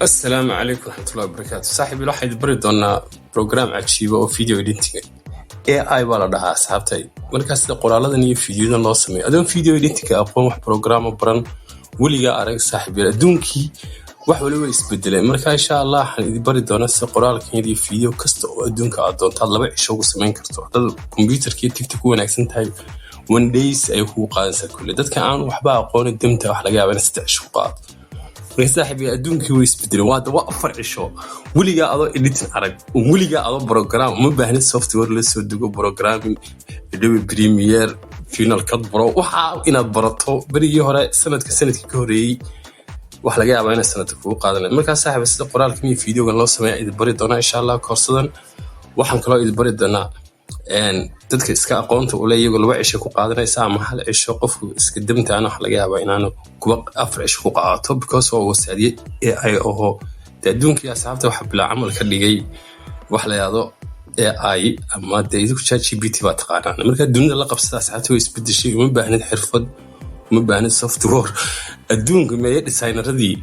السلام عليكم ورحمة الله وبركاته. صاحبي الواحد بريدونا برنامج عجيب أو فيديو إديتنج AI baa la dhahaa asxaabtay markaas sida qoraaladan iyo fiidiyodan loo sameeyo adoon fiidiyo editing aqoon wax program baran waliga arag saaxiibay adduunkii wax waliba isbedelay marka insha Allah waxaan idin bari doonaa sida qoraalkan iyo fiidiyo kasta oo adduunka aad doonto laba cisho ugu sameyn karto dad computerka iyo TikTok wanaagsan tahay one days ay ku qaadanaysaa kulli dadka aan waxba aqoon damta wax laga yaabaa in 3 cisho qaad saaxiibay adduunkii way isbedelay waa daba 4 cisho waliga adoo editing arag waliga adoo program ma baahna software la soo dugo programming Adobe Premiere Final Cut Pro waxa inaad barato barigii hore sanadkii ka horeeyay wax laga yaabaa in sanadka ku qaadanay marka saaxiibay sida qoraalkan iyo fiidiyogan loo sameeyo idin bari doona insha Allah koorsadan waxaan kaloo idin bari doonaa dadka iska aqoonta u leeyahay laba cisho ku qaadanaysa ama hal cisho qofku iska damtaana wax laga yaabaa inaanu kuwa 4 cisho ku qaato because oo wasaadiyay AI oo adduunka asxaabta wax bila amal ka dhigay wax la yiraahdo AI ama deedu ChatGPT baa taqaanaa marka dunida la qabsada asxaabta way isbedeshay uma baahnid xirfad uma baahnid software adduunka meeyo designeradii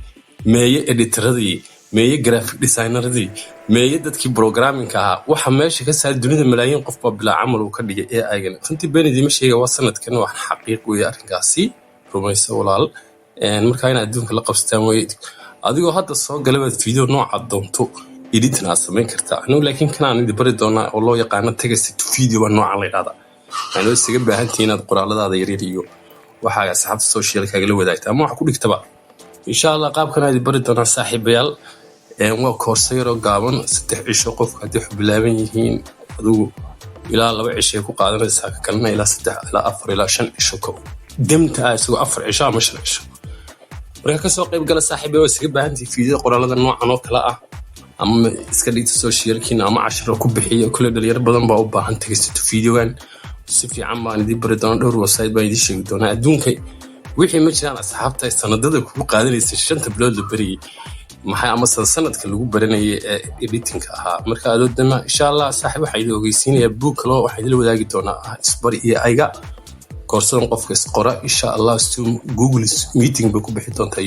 meeyo editoradii meeyo graphic designeradii meeyo dadkii programming ah waxa meesha ka saaray dunida malaayiin qof baa bila amal uu ka dhigay AI-gan runtii beenidii ma sheegay waa sanadkan wax xaqiiq weey arrinkaasi rumayso walaal marka in adduunka la qabsataan way adigoo hadda soo galay fiideo nooca doonto editing aad sameyn kartaa anigu laakiin kana aan idin bari doonaa oo loo yaqaan text to video nooca la yiraahdo anoo isaga baahantii inaad qoraaladaada yaryar iyo waxa asxaabta social kaaga la wadaagta ama wax ku dhigtaba insha Allah qaabkan aad bari doonaa saaxiibayaal waa koorso yar oo gaaban 3 cisho qofka hadii xub bilaaban yihiin adigu ilaa 2 cisho ku qaadanaysaa kalena ilaa 3 ilaa 4 ilaa 5 cisho ko damta isagoo 4 cisho ama 5 cisho marka ka soo qayb gala saaxiibayaal waa isaga baahantii fiideo qoraalada noocan oo kala ah ama iska dhigta social-kiina ama 10 ku bixiyo kula dhalinyaro badan baa u baahan text videogan si fiican baan idin bari doonaa dhowr website baan idin sheegi doonaa adduunka wixii ma jiraan asxaabta sanadada ku qaadanaysa 5 bilood la bariyay maxay ama sanadka lagu baranayay editing ahaa marka adoodana insha Allah saaxiib waxa idin ogeysiinaya book loo waxa idin wadaagi doonaa isbari iyo ayga koorsadan qofka isqora insha Allah Google meeting ba ku bixi doontaa